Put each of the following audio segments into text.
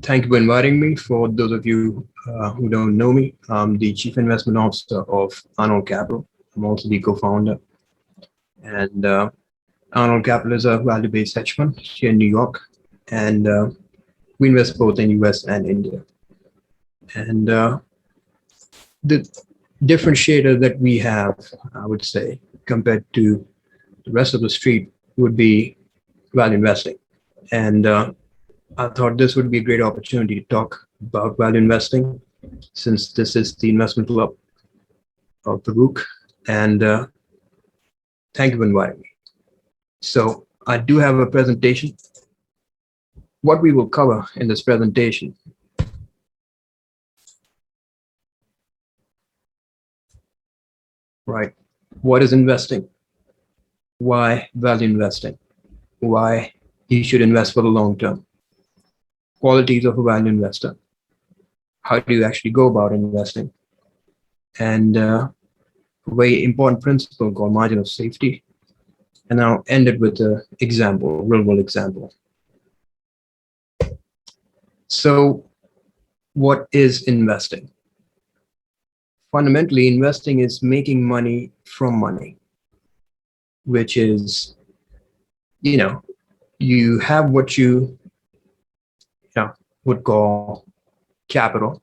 Thank you for inviting me. For those of you who don't know me, I'm the Chief Investment Officer of IronHold Capital. I'm also the co-founder. And IronHold Capital is a value-based hedge fund here in New York. And we invest both in US and India. And the differentiator that we have, I would say, compared to the rest of the street would be value investing. And I thought this would be a great opportunity to talk about value investing since this is the investment club of Baruch. And thank you for inviting me. So I do have a presentation. What we will cover in this presentation right? What is investing? Why value investing? Why you should invest for the long term? Qualities of a value investor. How do you actually go about investing? And a very important principle called margin of safety. And I'll end it with an example, real world example. So what is investing? Fundamentally, investing is making money from money, which is, you have what you would call capital,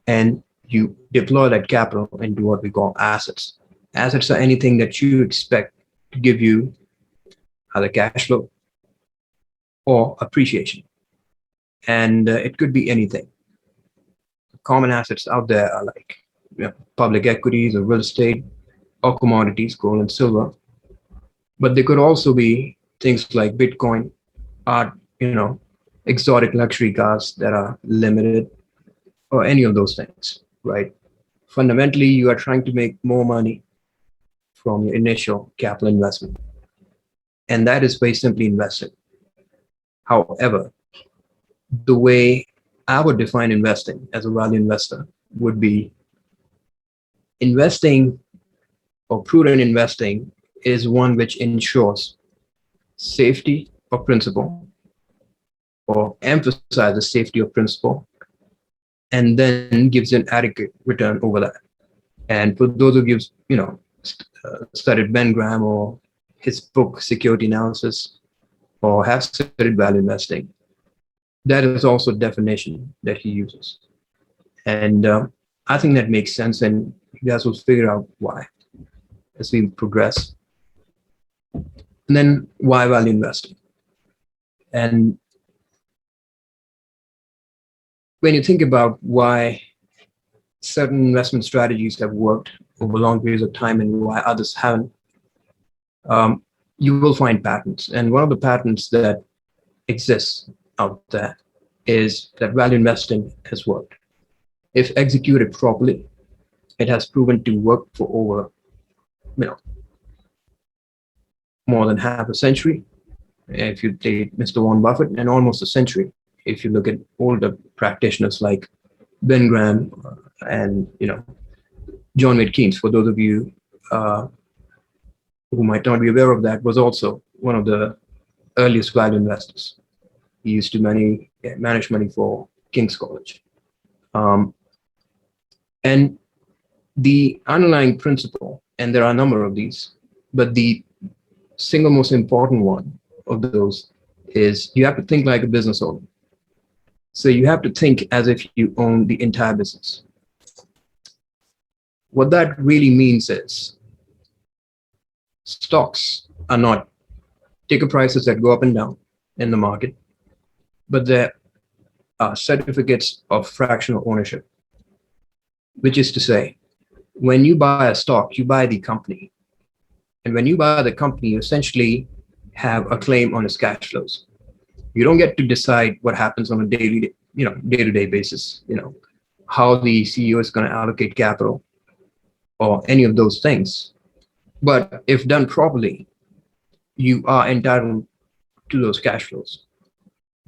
and you deploy that capital into what we call assets. Assets are anything that you expect to give you either cash flow or appreciation. And it could be anything. Common assets out there are like public equities or real estate or commodities, gold and silver. But they could also be things like Bitcoin, art, exotic luxury cars that are limited, or any of those things, right? Fundamentally, you are trying to make more money from your initial capital investment. And that is very simply investing. However, the way I would define investing as a value investor would be investing, or prudent investing is one which ensures safety of principle, or emphasizes safety of principle, and then gives an adequate return over that. And for those of you, studied Ben Graham or his book, Security Analysis, or have studied value investing, that is also a definition that he uses. And I think that makes sense, and you guys will figure out why as we progress. And then why value investing? And when you think about why certain investment strategies have worked over long periods of time and why others haven't, you will find patterns. And one of the patterns that exists out there is that value investing has worked. If executed properly, it has proven to work for over, more than half a century. If you take Mr. Warren Buffett, and almost a century, if you look at older practitioners like Ben Graham and John Maynard Keynes. For those of you who might not be aware of that, was also one of the earliest value investors. He used to manage money for King's College. And the underlying principle, and there are a number of these, but the single most important one of those is you have to think like a business owner. So you have to think as if you own the entire business. What that really means is stocks are not ticker prices that go up and down in the market, but there are certificates of fractional ownership, which is to say, when you buy a stock, you buy the company. And when you buy the company, you essentially have a claim on its cash flows. You don't get to decide what happens on a day-to-day basis, how the CEO is going to allocate capital or any of those things. But if done properly, you are entitled to those cash flows,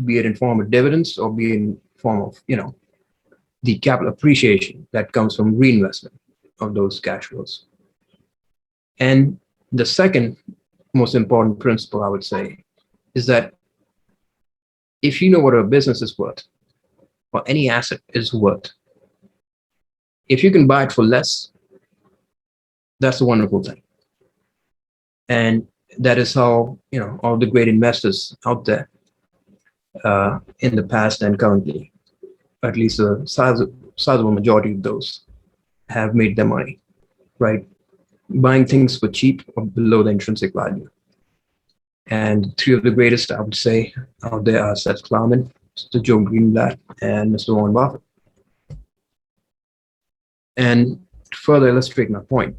be it in form of dividends or be in form of, the capital appreciation that comes from reinvestment of those cash flows. And the second most important principle, I would say, is that if you know what a business is worth, or any asset is worth. If you can buy it for less, that's a wonderful thing. And that is how, all the great investors out there in the past and currently, at least a sizable majority of those, have made their money, right? Buying things for cheap or below the intrinsic value. And three of the greatest, I would say, out there are Seth Klarman, Mr. Joe Greenblatt, and Mr. Warren Buffett. And to further illustrate my point,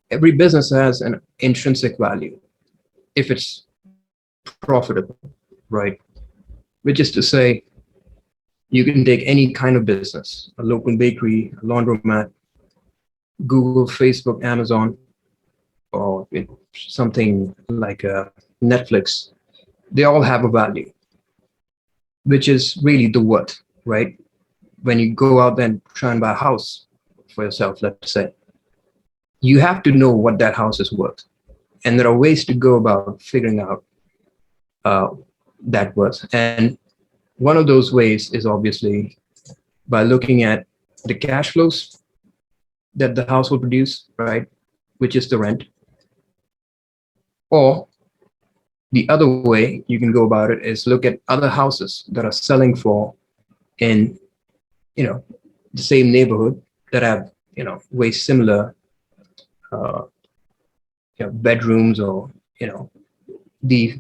every business has an intrinsic value if it's profitable, right? Which is to say, you can take any kind of business, a local bakery, a laundromat, Google, Facebook, Amazon, or something like Netflix. They all have a value, which is really the worth, right? When you go out there and try and buy a house for yourself, let's say, you have to know what that house is worth. And there are ways to go about figuring out that worth. And one of those ways is obviously by looking at the cash flows that the house will produce, right? Which is the rent. Or the other way you can go about it is look at other houses that are selling for in, the same neighborhood that have, way similar bedrooms, or the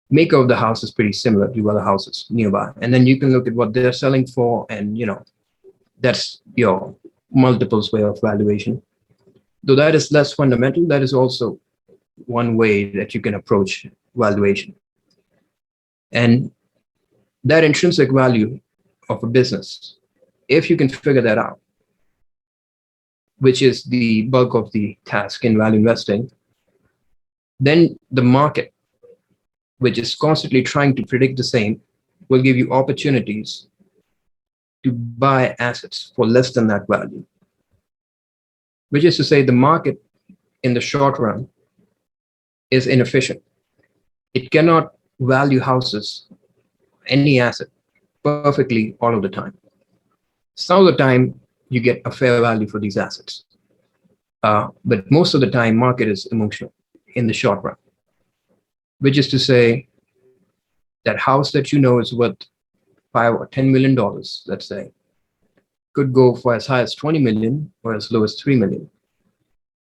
maker of the house is pretty similar to other houses nearby, and then you can look at what they're selling for, and that's your multiples way of valuation. Though that is less fundamental, that is also one way that you can approach valuation. And that intrinsic value of a business, if you can figure that out, which is the bulk of the task in value investing, then the market, which is constantly trying to predict the same, will give you opportunities to buy assets for less than that value. Which is to say, the market in the short run is inefficient. It cannot value houses, any asset, perfectly all of the time. Some of the time, you get a fair value for these assets. But most of the time, market is emotional in the short run. Which is to say, that house that is worth $5 or $10 million, let's say, could go for as high as 20 million or as low as 3 million,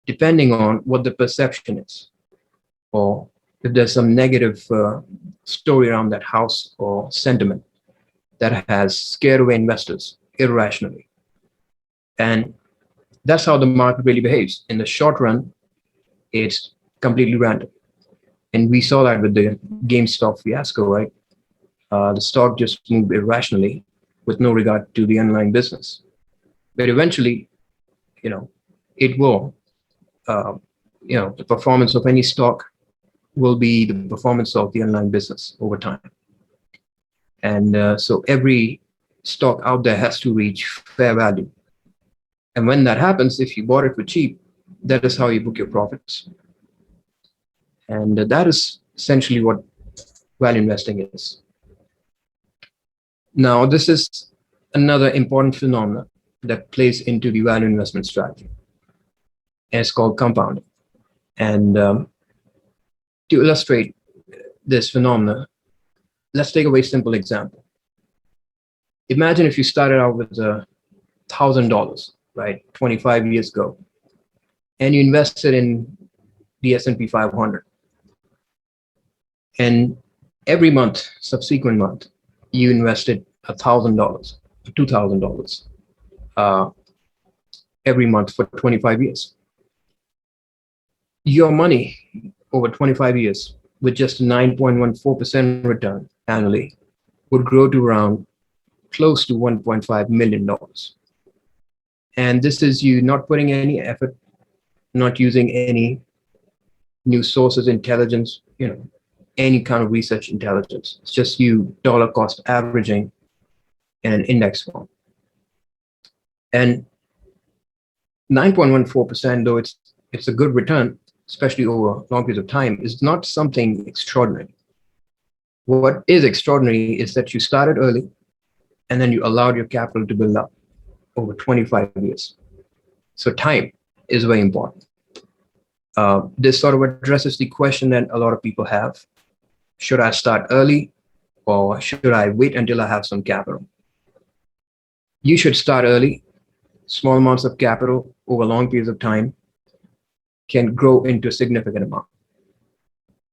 depending on what the perception is, or if there's some negative story around that house or sentiment that has scared away investors irrationally. And that's how the market really behaves. In the short run, it's completely random. And we saw that with the GameStop fiasco, right? The stock just moved irrationally with no regard to the underlying business. But eventually, it will, the performance of any stock will be the performance of the underlying business over time. And so every stock out there has to reach fair value. And when that happens, if you bought it for cheap, that is how you book your profits. And that is essentially what value investing is. Now, this is another important phenomenon that plays into the value investment strategy. And it's called compounding. And to illustrate this phenomenon, let's take a very simple example. Imagine if you started out with $1,000, right, 25 years ago, and you invested in the S&P 500. And every month, subsequent month, you invested $1,000, $2,000 every month for 25 years. Your money over 25 years with just a 9.14% return annually would grow to around close to $1.5 million. And this is you not putting any effort, not using any new sources, intelligence, any kind of research intelligence. It's just you dollar cost averaging in an index form. And 9.14%, though it's a good return, especially over long periods of time, is not something extraordinary. What is extraordinary is that you started early and then you allowed your capital to build up over 25 years. So time is very important. This sort of addresses the question that a lot of people have. Should I start early or should I wait until I have some capital? You should start early. Small amounts of capital over long periods of time can grow into a significant amount,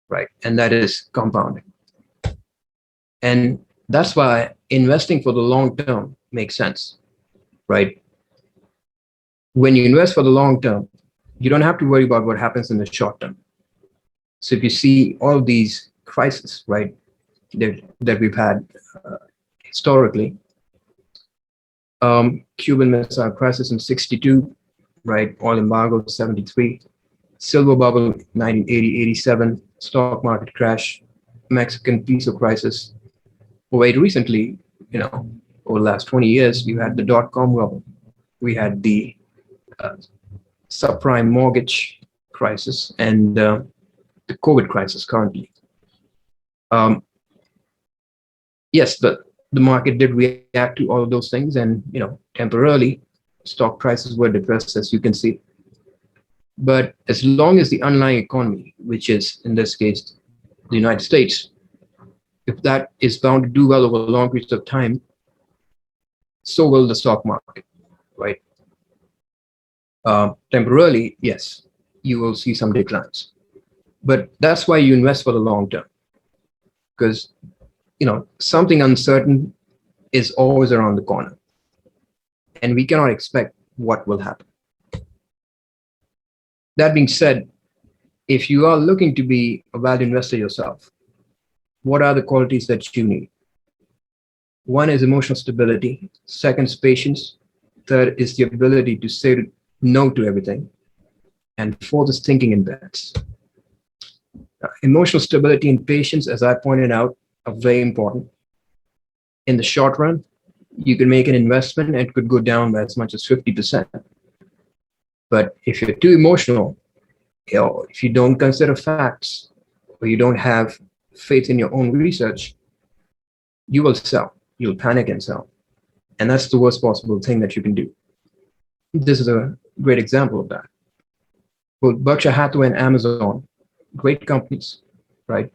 right? And that is compounding. And that's why investing for the long term makes sense, right? When you invest for the long term, you don't have to worry about what happens in the short term. So if you see all these crises, right, that we've had historically, Cuban Missile Crisis in 62, right, oil embargo 73, silver bubble 1980-87, stock market crash, Mexican peso crisis. Very recently, over the last 20 years, we had the dot-com bubble. We had the subprime mortgage crisis and the COVID crisis currently. Yes, the market did react to all of those things, and temporarily, stock prices were depressed, as you can see. But as long as the underlying economy, which is in this case the United States, if that is bound to do well over long periods of time, so will the stock market, right? Temporarily, yes, you will see some declines. But that's why you invest for the long term, because something uncertain is always around the corner, and we cannot expect what will happen. That being said, if you are looking to be a value investor yourself, what are the qualities that you need? One is emotional stability. Second is patience. Third is the ability to say no to everything. And fourth is thinking in bets. Emotional stability and patience, as I pointed out, are very important. In the short run, you can make an investment and it could go down by as much as 50%. But if you're too emotional, if you don't consider facts, or you don't have faith in your own research, you will sell. You'll panic and sell. And that's the worst possible thing that you can do. This is a great example of that. Both Berkshire Hathaway and Amazon, great companies, right?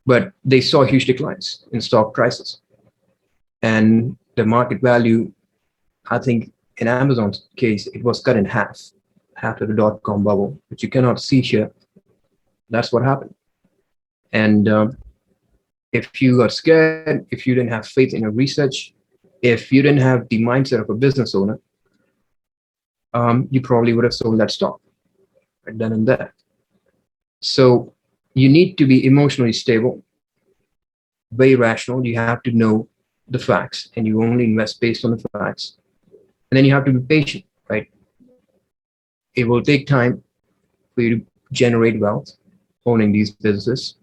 But they saw huge declines in stock prices. And the market value, I think in Amazon's case, it was cut in half after the dot-com bubble, which you cannot see here. That's what happened. And if you got scared, if you didn't have faith in your research, if you didn't have the mindset of a business owner, you probably would have sold that stock right then and there. So you need to be emotionally stable, very rational. You have to know the facts, and you only invest based on the facts. And then you have to be patient, right? It will take time for you to generate wealth owning these businesses.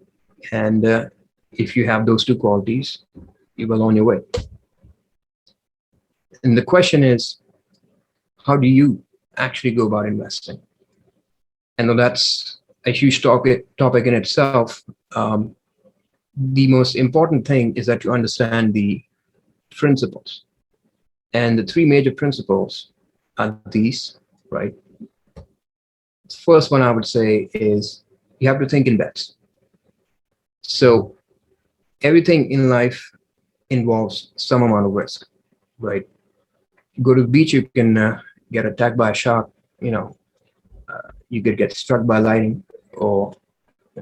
And if you have those two qualities, you will on your way. And the question is, how do you actually go about investing? And though that's a huge topic in itself, the most important thing is that you understand the principles. And the three major principles are these, right? The first one I would say is you have to think in bets. So everything in life involves some amount of risk, right? You go to the beach, you can get attacked by a shark, you could get struck by lightning, or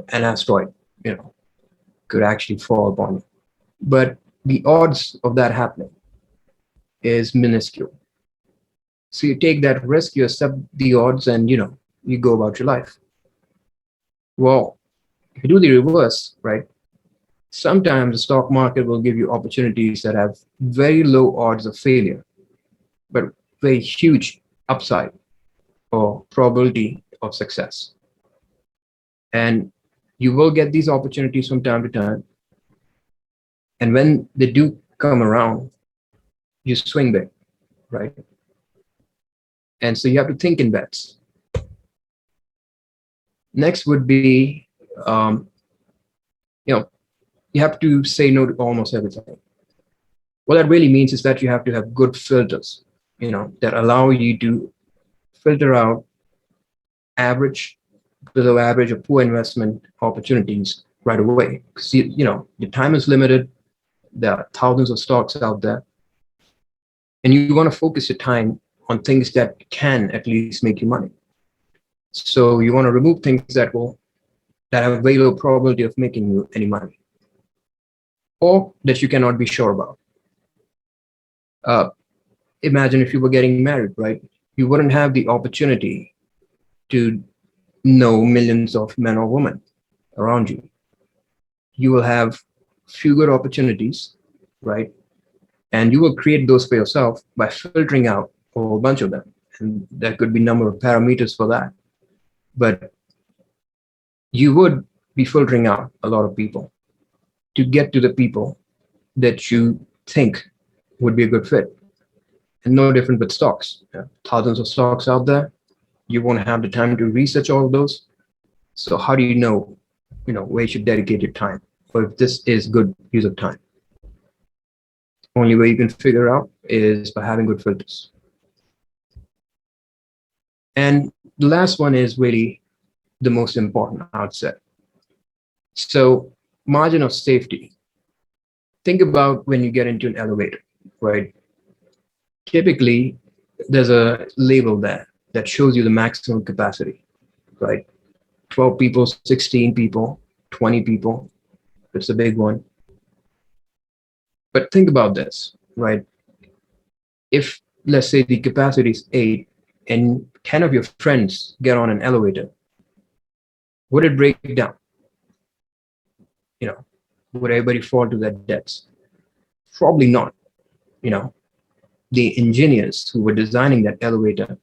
an asteroid, could actually fall upon you. But the odds of that happening is minuscule. So you take that risk, you accept the odds, and you go about your life. Well, if you do the reverse, right? Sometimes the stock market will give you opportunities that have very low odds of failure, but very huge upside or probability of success. And you will get these opportunities from time to time. And when they do come around, you swing big, right? And so you have to think in bets. Next would be, you know, you have to say no to almost everything. What that really means is that you have to have good filters, that allow you to filter out average, below average, or poor investment opportunities right away. Because the time is limited. There are thousands of stocks out there, and you want to focus your time on things that can at least make you money. So you want to remove things that have very low probability of making you any money, or that you cannot be sure about. Imagine if you were getting married, right? You wouldn't have the opportunity to know millions of men or women around you. You will have few good opportunities, right? And you will create those for yourself by filtering out a whole bunch of them. And there could be a number of parameters for that. But you would be filtering out a lot of people to get to the people that you think would be a good fit. And no different with stocks. Thousands of stocks out there. You won't have the time to research all of those. So how do you know where you should dedicate your time, or if this is good use of time? Only way you can figure out is by having good filters. And the last one is really the most important, I would say. So margin of safety. Think about when you get into an elevator, right? Typically, there's a label there that shows you the maximum capacity, right? 12 people, 16 people, 20 people. It's a big one. But think about this, right? If, let's say, the capacity is 8 and 10 of your friends get on an elevator, would it break down? Would everybody fall to their deaths? Probably not. The engineers who were designing that elevator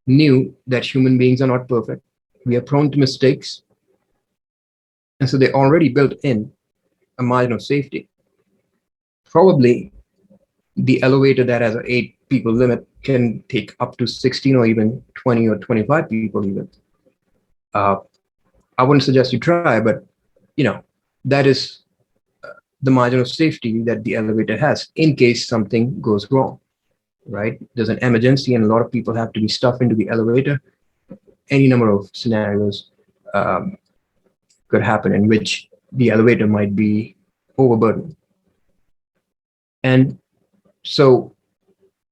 knew that human beings are not perfect. We are prone to mistakes. And so they already built in a margin of safety. Probably the elevator that has an 8 people limit can take up to 16 or even 20 or 25 people even. I wouldn't suggest you try, but that is the margin of safety that the elevator has in case something goes wrong, right? There's an emergency and a lot of people have to be stuffed into the elevator. Any number of scenarios could happen in which the elevator might be overburdened. And so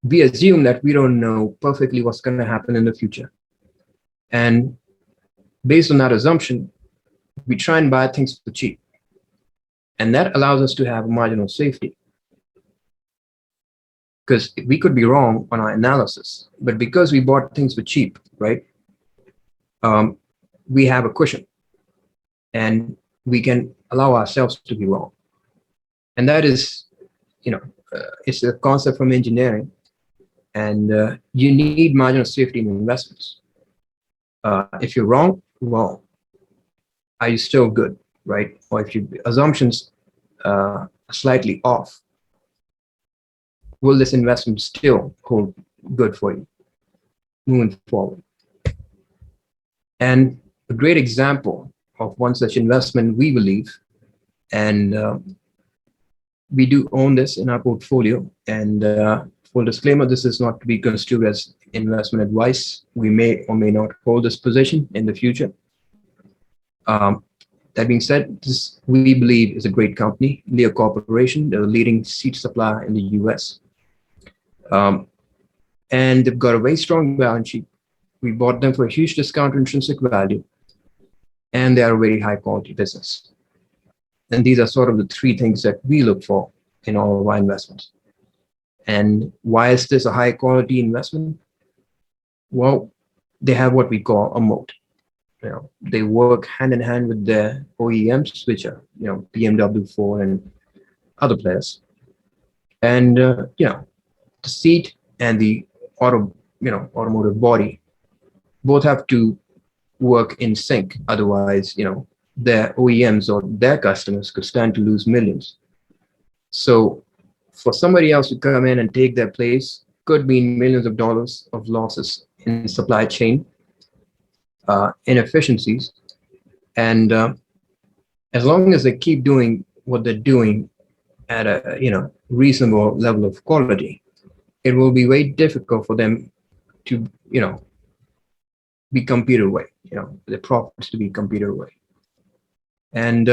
we assume that we don't know perfectly what's going to happen in the future. And based on that assumption, we try and buy things for cheap. And that allows us to have a margin of safety. Because we could be wrong on our analysis, but because we bought things for cheap, right? We have a cushion and we can allow ourselves to be wrong. And that is, it's a concept from engineering, and you need margin of safety in investments. If you're wrong, well, are you still good, right? Or if your assumptions are slightly off, will this investment still hold good for you moving forward? And a great example of one such investment, we believe, and we do own this in our portfolio. And full disclaimer, this is not to be construed as investment advice. We may or may not hold this position in the future. That being said, this we believe is a great company, Lear Corporation. They're the leading seat supplier in the US. And they've got a very strong balance sheet. We bought them for a huge discount to intrinsic value, and they are a very high quality business. And these are sort of the 3 things that we look for in all of our investments. And why is this a high quality investment? Well, they have what we call a moat. They work hand in hand with their OEMs, which are, BMW, Ford, and other players. And, the seat and the automotive body both have to work in sync. Otherwise, their OEMs or their customers could stand to lose millions. So for somebody else to come in and take their place could mean millions of dollars of losses in supply chain. inefficiencies. And as long as they keep doing what they're doing at a reasonable level of quality, it will be very difficult for them to be computed away. The profits to be computed away. And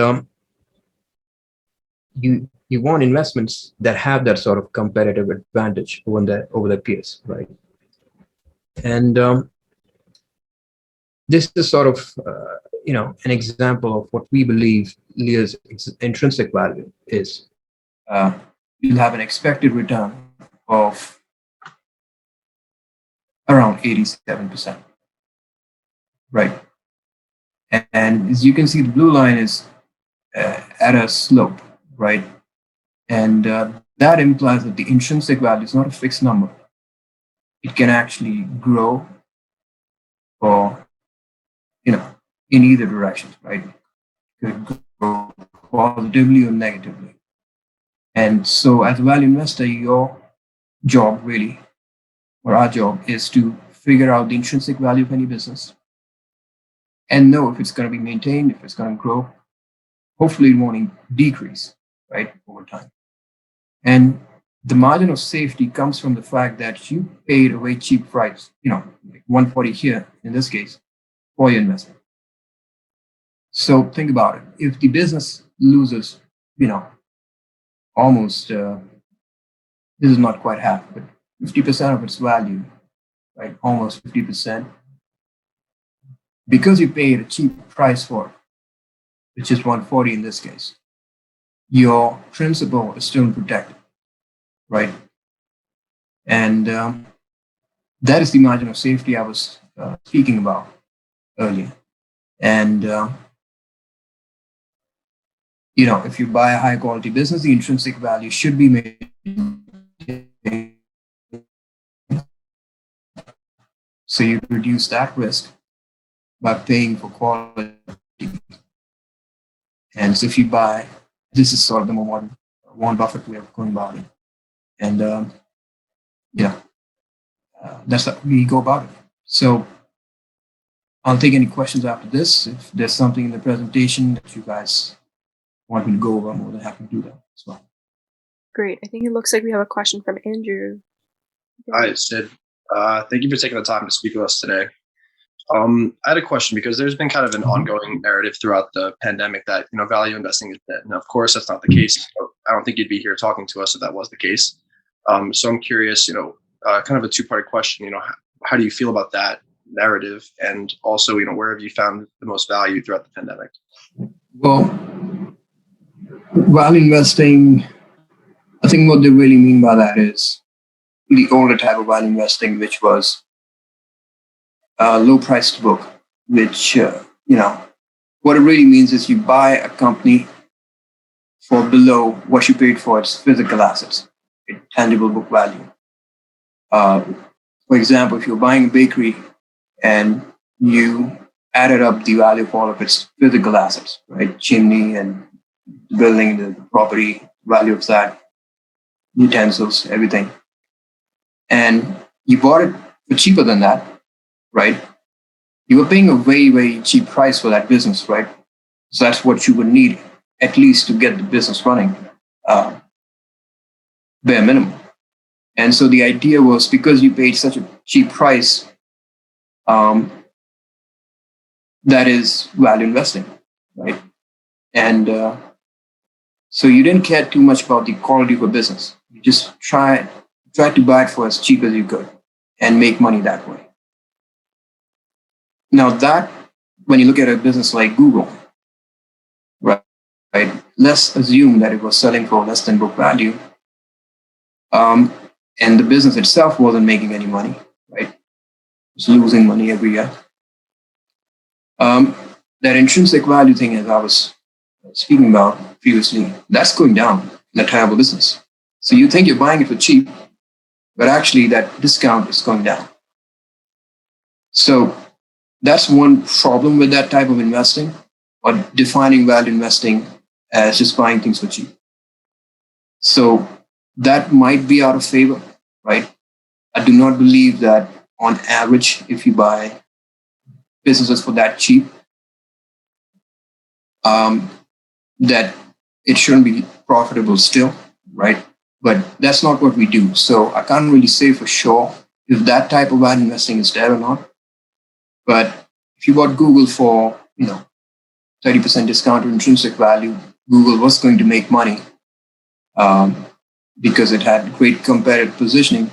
you want investments that have that sort of competitive advantage over their peers, right? And this is sort of an example of what we believe Lear's intrinsic value is. You'll have an expected return of around 87%, right? And as you can see, the blue line is at a slope, right? And that implies that the intrinsic value is not a fixed number. It can actually grow or, in either direction, right? It could grow positively or negatively. And so as a value investor, your job really, or our job, is to figure out the intrinsic value of any business and know if it's going to be maintained, if it's going to grow. Hopefully it won't decrease, right, over time. And the margin of safety comes from the fact that you paid a very cheap price, like 140 here in this case, for your investment. So think about it. If the business loses, almost, this is not quite half, but 50% of its value, right, almost 50%, because you paid a cheap price for it, which is 140 in this case, your principal is still protected, right? And that is the margin of safety I was speaking about earlier. And if you buy a high quality business, the intrinsic value should be maintained. So you reduce that risk by paying for quality. And so if you buy, this is sort of the more Warren Buffett way of going about it. And that's how we go about it. So I'll take any questions after this. If there's something in the presentation that you guys want me to go over, I'm more than happy to do that as well. Great. I think it looks like we have a question from Andrew. Hi, Sid. Thank you for taking the time to speak with us today. I had a question because there's been kind of an ongoing narrative throughout the pandemic that value investing is dead. And of course, that's not the case. So I don't think you'd be here talking to us if that was the case. So I'm curious, kind of a two-part question. How do you feel about that narrative, and also, where have you found the most value throughout the pandemic? Well, value investing, I think what they really mean by that is the older type of value investing, which was low price to book, which, what it really means is you buy a company for below what you paid for its physical assets, tangible book value. For example, if you're buying a bakery and you added up the value of all of its physical assets, right? Chimney and the building, the property value of that, utensils, everything. And you bought it for cheaper than that, right? You were paying a very, very cheap price for that business, right? So that's what you would need at least to get the business running, bare minimum. And so the idea was, because you paid such a cheap price, that is value investing, right? And so you didn't care too much about the quality of a business. You just try to buy it for as cheap as you could and make money that way. Now that, when you look at a business like Google, right, let's assume that it was selling for less than book value, and the business itself wasn't making any money, right? It was losing money every year. That intrinsic value thing, as I was speaking about previously, that's going down in a terrible business. So you think you're buying it for cheap, but actually that discount is going down. So that's one problem with that type of investing, or defining value investing as just buying things for cheap. So that might be out of favor, right? I do not believe that on average, if you buy businesses for that cheap, that it shouldn't be profitable still, right? But that's not what we do. So I can't really say for sure if that type of value investing is there or not. But if you bought Google for, 30% discount to intrinsic value, Google was going to make money because it had great competitive positioning.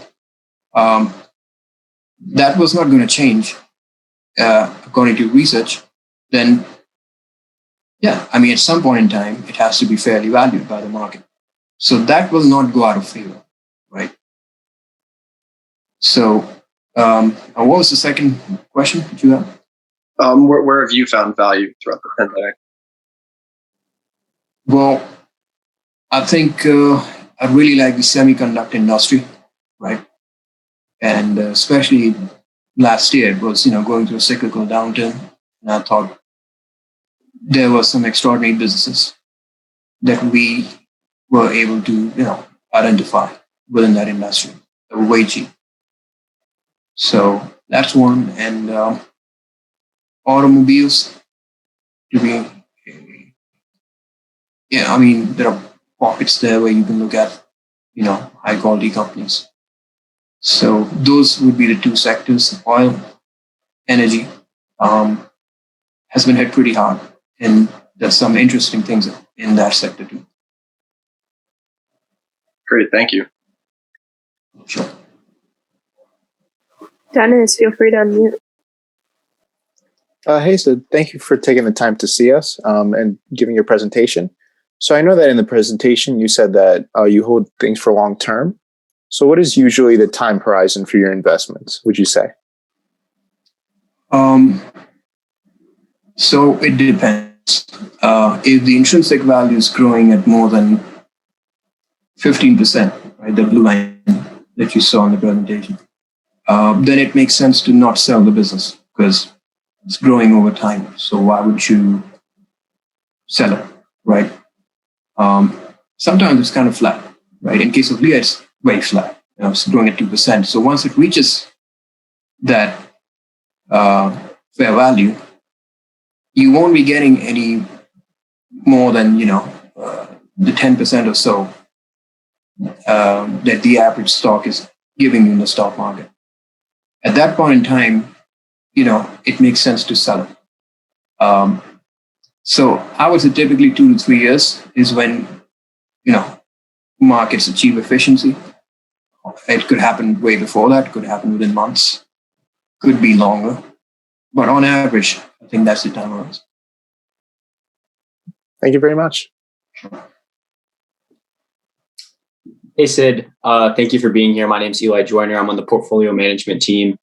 That was not going to change according to research. Then, at some point in time, it has to be fairly valued by the market. So that will not go out of favor, right? So, what was the second question that you have? Where have you found value throughout the pandemic? Well, I think I really like the semiconductor industry, right? And especially last year, it was going through a cyclical downturn, and I thought there were some extraordinary businesses that we were able to identify within that industry that were way cheap. So that's one, and automobiles to be. There are pockets there where you can look at, high quality companies. So those would be the two sectors. Oil, energy, has been hit pretty hard, and there's some interesting things in that sector too. Great, thank you. Sure. Dennis, feel free to unmute. Hey, Sid, thank you for taking the time to see us and giving your presentation. So I know that in the presentation, you said that you hold things for long term. So what is usually the time horizon for your investments, would you say? So it depends. If the intrinsic value is growing at more than 15%, right, the blue line that you saw in the presentation, then it makes sense to not sell the business because it's growing over time. So why would you sell it, right? Sometimes it's kind of flat, right? In case of Leah, it's very flat. It's growing at 2%. So once it reaches that fair value, you won't be getting any more than the 10% or so that the average stock is giving you in the stock market. At that point in time, it makes sense to sell it. So I would say typically 2 to 3 years is when, markets achieve efficiency. It could happen way before that, could happen within months, could be longer. But on average, I think that's the time horizon. Thank you very much. Hey, Sid. Thank you for being here. My name is Eli Joyner. I'm on the portfolio management team.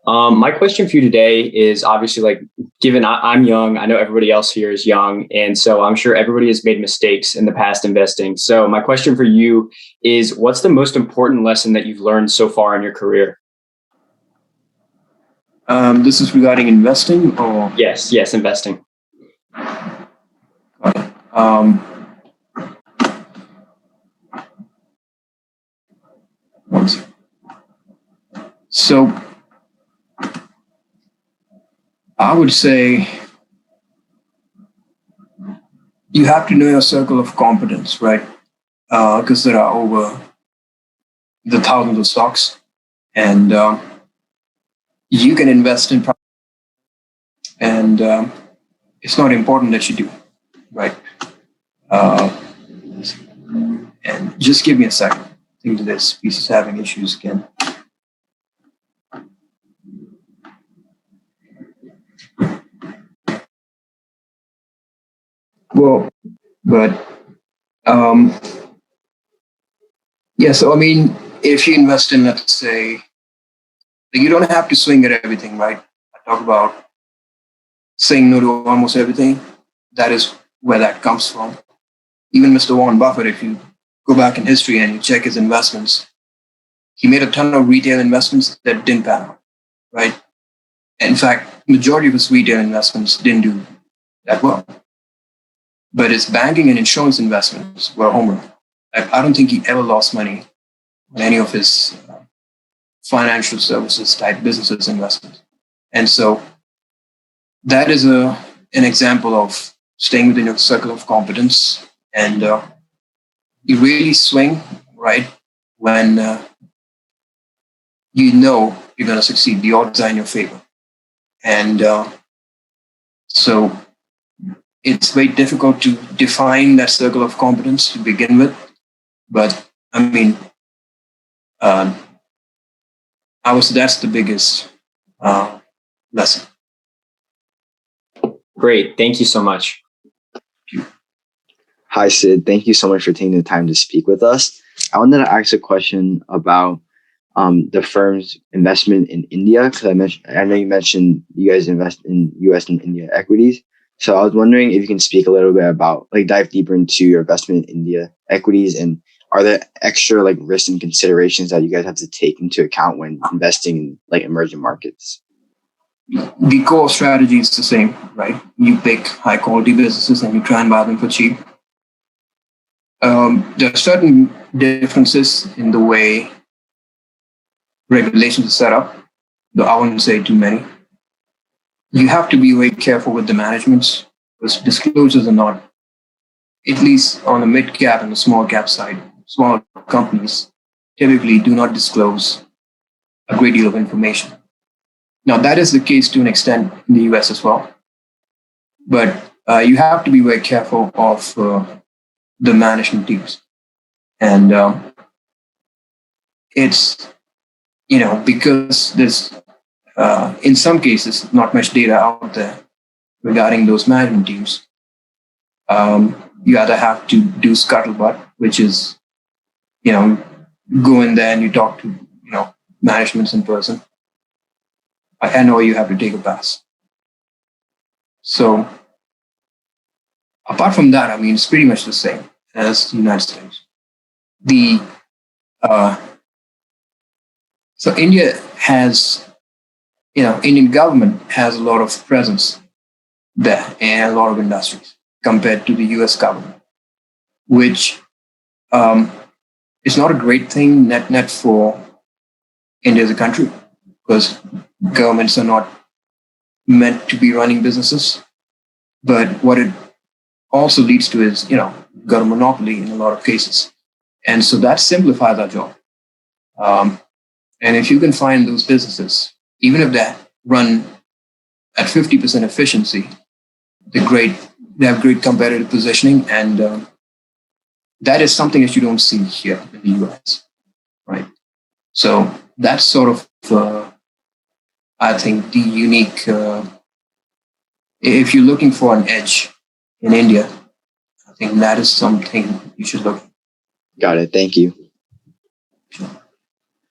My question for you today is obviously given I'm young, I know everybody else here is young. And so I'm sure everybody has made mistakes in the past investing. So my question for you is, what's the most important lesson that you've learned so far in your career? This is regarding investing or? Yes, investing. So I would say you have to know your circle of competence, right? Because there are over the thousands of stocks, and you can invest in, and it's not important that you do, right? And just give me a second. I think that this piece is having issues again. Well, but so if you invest in, let's say, you don't have to swing at everything, right? I talk about saying no to almost everything. That is where that comes from. Even Mr. Warren Buffett, if you go back in history and you check his investments, he made a ton of retail investments that didn't pan out, right? In fact, majority of his retail investments didn't do that well. But his banking and insurance investments were a home run. I don't think he ever lost money on any of his financial services type businesses investments. And so that is an example of staying within your circle of competence, and you really swing right when you know you're going to succeed. The odds are in your favor, and so it's very difficult to define that circle of competence to begin with. But I mean, that's the biggest lesson. Great. Thank you so much. Hi, Sid. Thank you so much for taking the time to speak with us. I wanted to ask a question about the firm's investment in India, because I know you mentioned you guys invest in U.S. and India equities. So I was wondering if you can speak a little bit about, like, dive deeper into your investment in India equities, and are there extra like risks and considerations that you guys have to take into account when investing in like emerging markets? The core strategy is the same, right? You pick high quality businesses and you try and buy them for cheap. There are certain differences in the way regulations are set up, though I wouldn't say too many. You have to be very careful with the management, because disclosures are not, at least on the mid cap and the small cap side, small companies typically do not disclose a great deal of information. Now, that is the case to an extent in the US as well. But you have to be very careful of the management teams. And it's, because there's, in some cases, not much data out there regarding those management teams. You either have to do scuttlebutt, which is, go in there and you talk to, managements in person. I know you have to take a pass. So apart from that, I mean, it's pretty much the same as the United States. So India has, Indian government has a lot of presence there and a lot of industries compared to the US government, which is not a great thing net for India as a country, because governments are not meant to be running businesses. But what it also leads to is, got a monopoly in a lot of cases. And so that simplifies our job. And if you can find those businesses, even if they run at 50% efficiency, they have great competitive positioning. And that is something that you don't see here in the US, right? So that's sort of, I think, the unique, if you're looking for an edge in India, I think that is something you should look at. Got it. Thank you.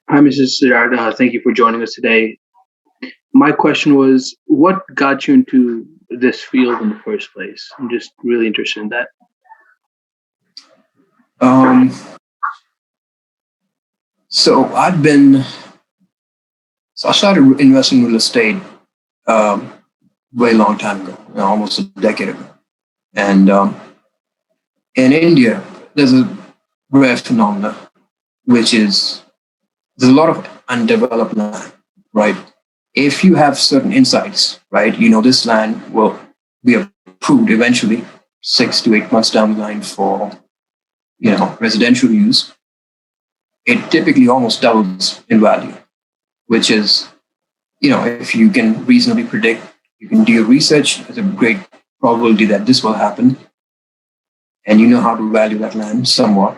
Hi, Mrs. Siddharth. Thank you for joining us today. My question was, what got you into this field in the first place? I'm just really interested in that. So I started investing in real estate very long time ago, almost a decade ago. And in India, there's a rare phenomenon, which is there's a lot of undeveloped land, right? If you have certain insights, right, this land will be approved eventually 6 to 8 months down the line for, residential use. It typically almost doubles in value, which is, if you can reasonably predict, you can do your research, there's a great probability that this will happen, and you know how to value that land somewhat.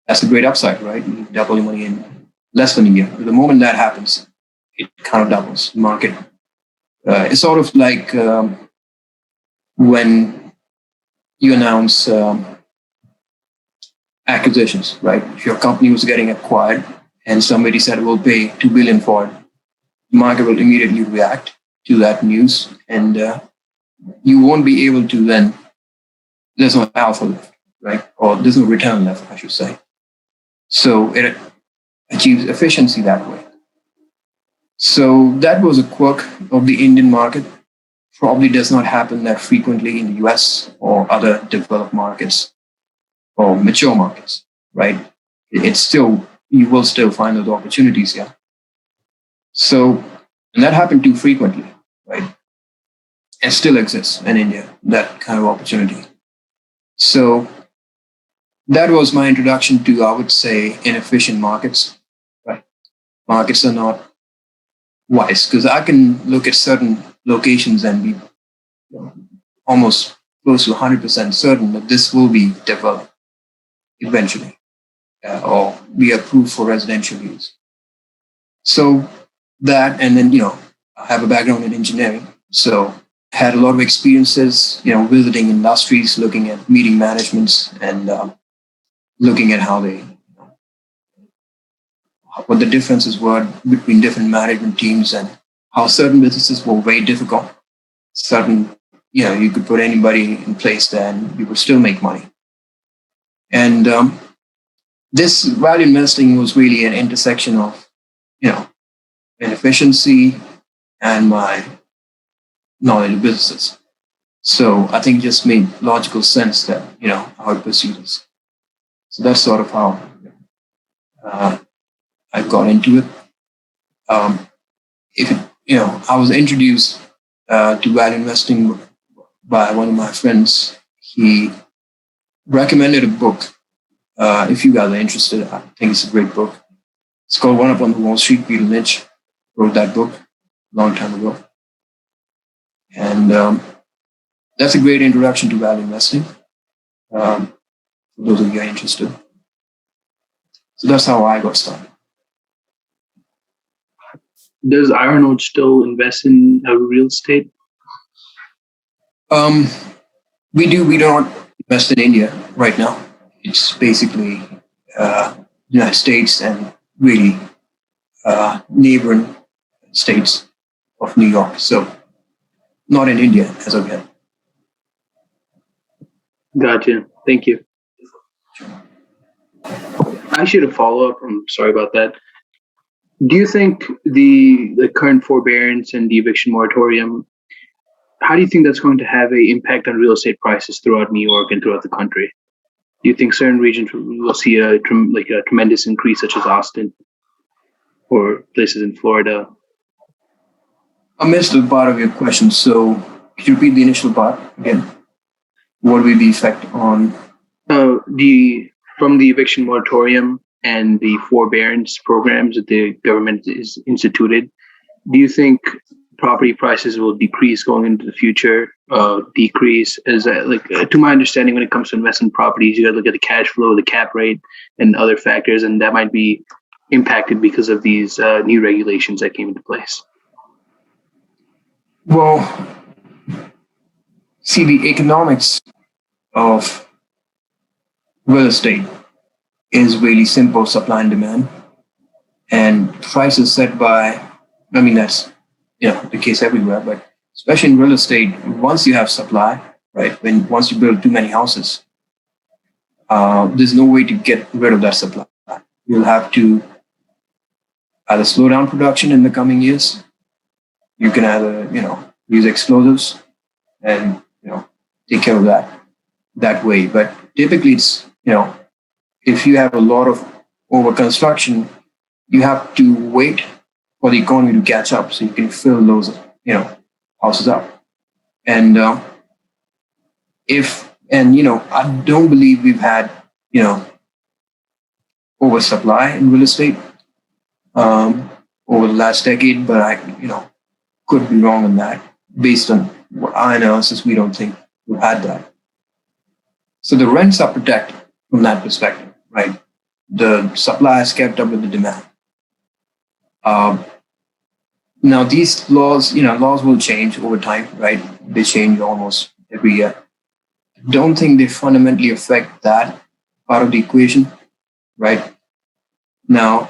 That's a great upside, right? You double your money in less than a year. The moment that happens, it kind of doubles the market. It's sort of like when you announce acquisitions, right? If your company was getting acquired and somebody said we'll pay $2 billion for it, the market will immediately react to that news, and you won't be able to then. There's no alpha left, right? Or there's no return left, I should say. So it achieves efficiency that way. So that was a quirk of the Indian market. Probably does not happen that frequently in the US or other developed markets or mature markets, right? You will still find those opportunities here. So, and that happened too frequently. right? And still exists in India, that kind of opportunity. So that was my introduction to, I would say, inefficient markets, right? Markets are not wise because I can look at certain locations and be almost close to 100% certain that this will be developed eventually or be approved for residential use. So that, and then, I have a background in engineering. So had a lot of experiences, visiting industries, looking at meeting managements and looking at how what the differences were between different management teams and how certain businesses were very difficult. Certain, you could put anybody in place there and you would still make money. And this value investing was really an intersection of, inefficiency and my knowledge of businesses. So I think it just made logical sense that, I would pursue this. So that's sort of how I got into it. I was introduced to value investing by one of my friends. He recommended a book. If you guys are interested, I think it's a great book. It's called One Up on the Wall Street. Peter Lynch wrote that book a long time ago. And that's a great introduction to value investing for those of you who are interested. So that's how I got started. Does IronHold still invest in real estate? We do. We don't invest in India right now. It's basically United States and really neighboring states of New York. So not in India as of yet. Gotcha. Thank you. Actually, to follow up, I'm sorry about that. Do you think the current forbearance and the eviction moratorium, how do you think that's going to have an impact on real estate prices throughout New York and throughout the country? Do you think certain regions will see a tremendous increase, such as Austin or places in Florida? I missed a part of your question, so could you repeat the initial part again? What will be the effect on? From the eviction moratorium and the forbearance programs that the government is instituted, do you think property prices will decrease going into the future? Decrease? To my understanding, when it comes to investment properties, you got to look at the cash flow, the cap rate, and other factors, and that might be impacted because of these new regulations that came into place. Well, see, the economics of real estate is really simple: supply and demand, and prices set by. I mean, that's the case everywhere, but especially in real estate, once you have supply, right? Once you build too many houses, there's no way to get rid of that supply. You'll have to either slow down production in the coming years. You can either use explosives and take care of that way. But typically, it's if you have a lot of over construction, you have to wait for the economy to catch up so you can fill those houses up. And I don't believe we've had oversupply in real estate over the last decade, but I could be wrong on that. Based on what our analysis, we don't think we've had that. So the rents are protected from that perspective, right? The supply has kept up with the demand. Now these laws will change over time, right? They change almost every year. Don't think they fundamentally affect that part of the equation, right? Now,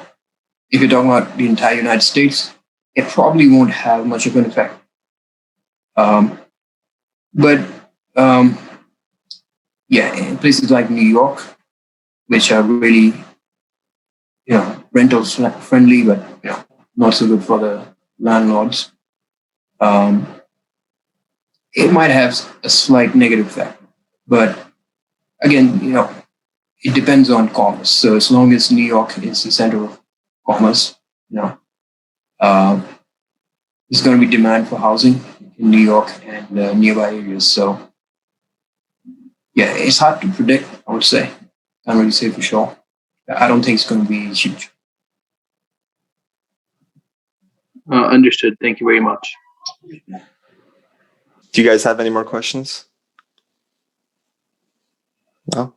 if you're talking about the entire United States, it probably won't have much of an effect. In places like New York, which are really, rental friendly, but not so good for the landlords, it might have a slight negative effect. But again, it depends on commerce. So as long as New York is the center of commerce, there's there's going to be demand for housing in New York and nearby areas. So, yeah, it's hard to predict, I would say. Can't really say for sure. I don't think it's going to be huge. Understood. Thank you very much. Do you guys have any more questions? No?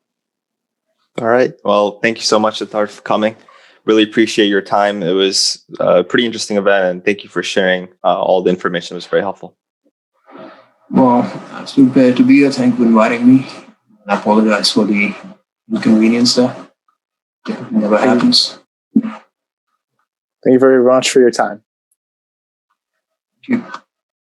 All right. Well, thank you so much, Siddharth, for coming. Really appreciate your time. It was a pretty interesting event, and thank you for sharing all the information. It was very helpful. Well, I'm still glad to be here. Thank you for inviting me. I apologize for the inconvenience there. It never happens. Thank you very much for your time. Thank you.